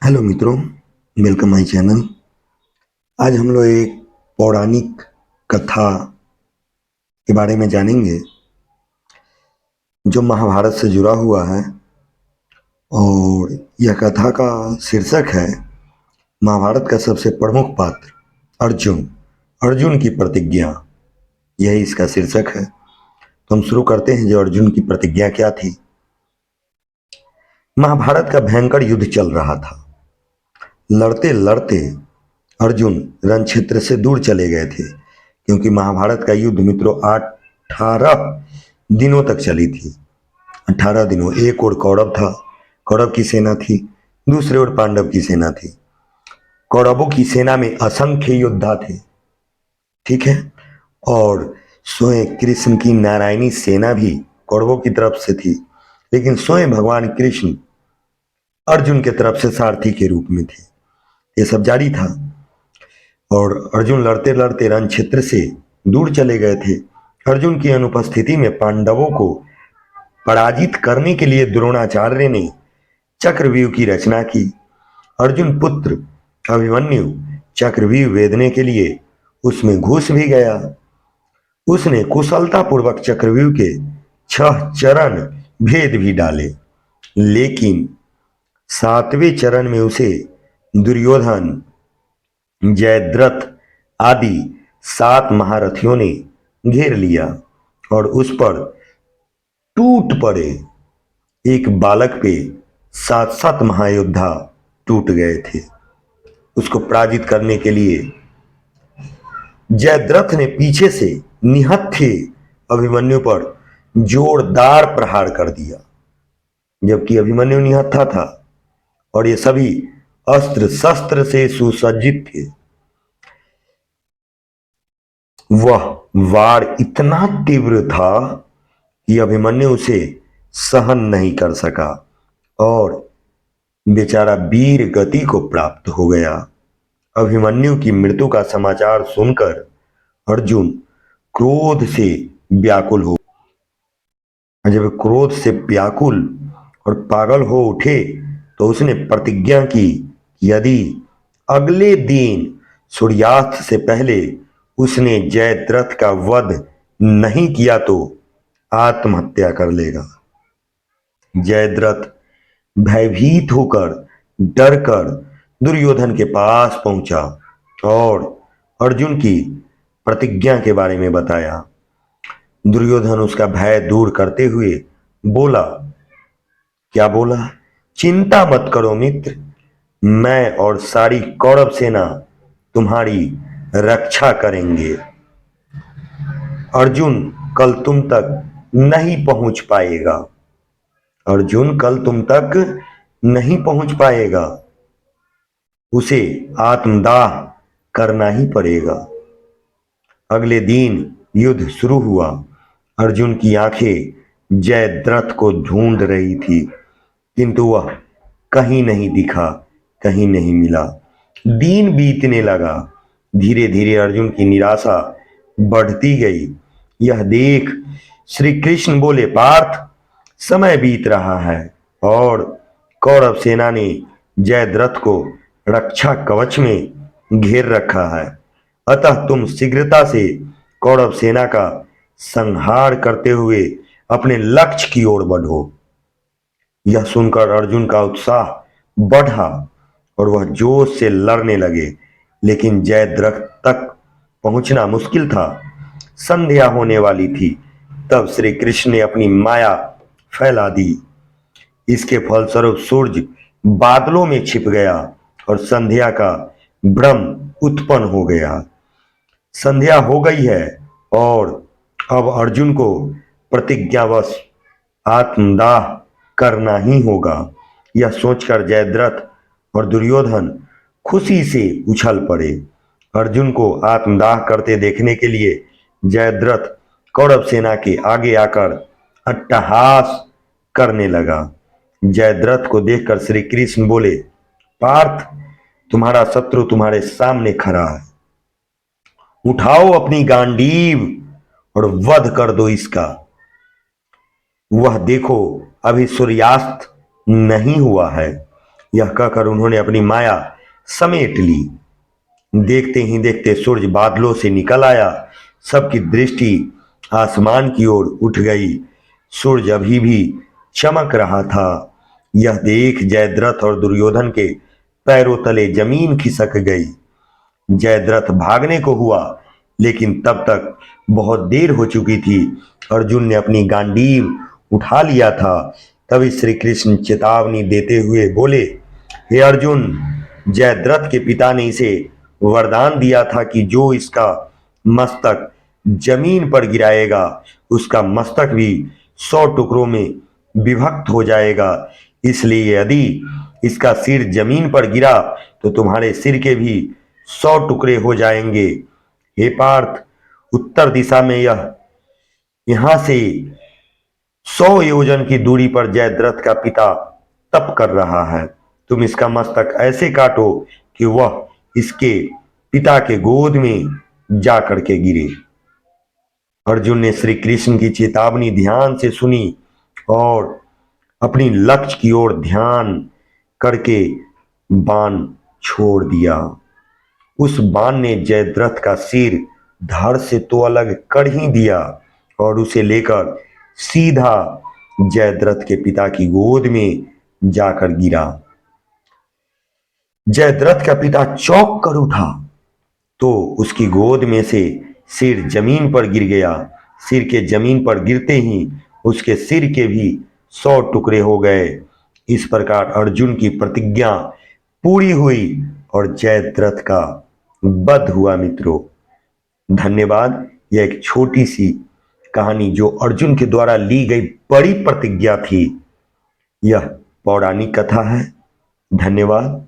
Hello मित्रों, welcome my channel. आज हम लोग एक पौराणिक कथा के बारे में जानेंगे जो महाभारत से जुड़ा हुआ है। और यह कथा का शीर्षक है महाभारत का सबसे प्रमुख पात्र अर्जुन, अर्जुन की प्रतिज्ञा। यही इसका शीर्षक है। तो हम शुरू करते हैं। जो अर्जुन की प्रतिज्ञा क्या थी। महाभारत का भयंकर युद्ध चल रहा था। लड़ते लड़ते अर्जुन रण क्षेत्र से दूर चले गए थे, क्योंकि महाभारत का युद्ध मित्रों 18 दिनों तक चली थी। 18 दिनों। एक ओर कौरव था, कौरव की सेना थी, दूसरे ओर पांडव की सेना थी। कौरवों की सेना में असंख्य योद्धा थे, ठीक है। और स्वयं कृष्ण की नारायणी सेना भी कौरवों की तरफ से थी, लेकिन स्वयं भगवान कृष्ण अर्जुन के तरफ से सारथी के रूप में थे। ये सब जारी था। और अर्जुन लड़ते लड़ते रण क्षेत्र से दूर चले गए थे। अर्जुन की अनुपस्थिति में पांडवों को पराजित करने के लिए द्रोणाचार्य ने चक्रव्यूह की रचना की। अर्जुन पुत्र अभिमन्यु चक्रव्यूह वेदने के लिए उसमें घुस भी गया। उसने कुशलतापूर्वक चक्रव्यूह के 6 चरण भेद भी डाले, लेकिन 7वें चरण में उसे दुर्योधन, जयद्रथ आदि 7 महारथियों ने घेर लिया और उस पर टूट पड़े। एक बालक पे 7 महायोद्धा टूट गए थे। उसको पराजित करने के लिए जयद्रथ ने पीछे से निहत्थे अभिमन्यु पर जोरदार प्रहार कर दिया, जबकि अभिमन्यु निहत्था था और ये सभी अस्त्र शस्त्र से सुसज्जित थे। वह वार इतना तीव्र था कि अभिमन्यु उसे सहन नहीं कर सका और बेचारा वीर गति को प्राप्त हो गया। अभिमन्यु की मृत्यु का समाचार सुनकर अर्जुन क्रोध से व्याकुल हो। जब क्रोध से व्याकुल और पागल हो उठे तो उसने प्रतिज्ञा की, यदि अगले दिन सूर्यास्त से पहले उसने जयद्रथ का वध नहीं किया तो आत्महत्या कर लेगा। जयद्रथ भयभीत होकर, डरकर दुर्योधन के पास पहुंचा और अर्जुन की प्रतिज्ञा के बारे में बताया। दुर्योधन उसका भय दूर करते हुए बोला, क्या बोला? चिंता मत करो मित्र, मैं और सारी कौरव सेना तुम्हारी रक्षा करेंगे। अर्जुन कल तुम तक नहीं पहुंच पाएगा। अर्जुन कल तुम तक नहीं पहुंच पाएगा। उसे आत्मदाह करना ही पड़ेगा। अगले दिन युद्ध शुरू हुआ। अर्जुन की आंखें जयद्रथ को ढूंढ रही थी, किंतु वह कहीं नहीं दिखा, कहीं नहीं मिला। दिन बीतने लगा। धीरे धीरे अर्जुन की निराशा बढ़ती गई। यह देख श्री कृष्ण बोले, पार्थ, समय बीत रहा है और कौरव सेना ने जयद्रथ को रक्षा कवच में घेर रखा है। अतः तुम शीघ्रता से कौरव सेना का संहार करते हुए अपने लक्ष्य की ओर बढ़ो। यह सुनकर अर्जुन का उत्साह बढ़ा और वह जोश से लड़ने लगे, लेकिन जयद्रथ तक पहुंचना मुश्किल था। संध्या होने वाली थी। तब श्री कृष्ण ने अपनी माया फैला दी। इसके फलस्वरूप सूर्य बादलों में छिप गया और संध्या का भ्रम उत्पन्न हो गया। संध्या हो गई है और अब अर्जुन को प्रतिज्ञावश आत्मदाह करना ही होगा। यह सोचकर जयद्रथ और दुर्योधन खुशी से उछल पड़े। अर्जुन को आत्मदाह करते देखने के लिए जयद्रथ कौरव सेना के आगे आकर अट्टहास करने लगा। जयद्रथ को देखकर श्री कृष्ण बोले, पार्थ, तुम्हारा शत्रु तुम्हारे सामने खड़ा है। उठाओ अपनी गांडीव और वध कर दो इसका। वह देखो, अभी सूर्यास्त नहीं हुआ है। यह कहकर उन्होंने अपनी माया समेट ली। देखते ही देखते सूरज बादलों से निकल आया। सबकी दृष्टि आसमान की ओर उठ गई। सूरज अभी भी चमक रहा था। यह देख जयद्रथ और दुर्योधन के पैरों तले जमीन खिसक गई। जयद्रथ भागने को हुआ, लेकिन तब तक बहुत देर हो चुकी थी। अर्जुन ने अपनी गांडीव उठा लिया था। तभी श्री कृष्ण चेतावनी देते हुए बोले, हे अर्जुन, जयद्रथ के पिता ने इसे वरदान दिया था कि जो इसका मस्तक जमीन पर गिराएगा उसका मस्तक भी 100 टुकड़ों में विभक्त हो जाएगा। इसलिए यदि इसका सिर जमीन पर गिरा तो तुम्हारे सिर के भी 100 टुकड़े हो जाएंगे। हे पार्थ, उत्तर दिशा में यहां से 100 योजन की दूरी पर जयद्रथ का पिता तप कर रहा है। तुम इसका मस्तक ऐसे काटो कि वह इसके पिता के गोद में जा करके गिरे। अर्जुन ने श्री कृष्ण की चेतावनी ध्यान से सुनी और अपनी लक्ष्य की ओर ध्यान करके बाण छोड़ दिया। उस बाण ने जयद्रथ का सिर धड़ से तो अलग कर ही दिया और उसे लेकर सीधा जयद्रथ के पिता की गोद में जाकर गिरा। जयद्रथ का पिता चौंक कर उठा तो उसकी गोद में से सिर जमीन पर गिर गया। सिर के जमीन पर गिरते ही उसके सिर के भी 100 टुकड़े हो गए। इस प्रकार अर्जुन की प्रतिज्ञा पूरी हुई और जयद्रथ का वध हुआ। मित्रों, धन्यवाद। यह एक छोटी सी कहानी जो अर्जुन के द्वारा ली गई बड़ी प्रतिज्ञा थी, यह पौराणिक कथा है। धन्यवाद।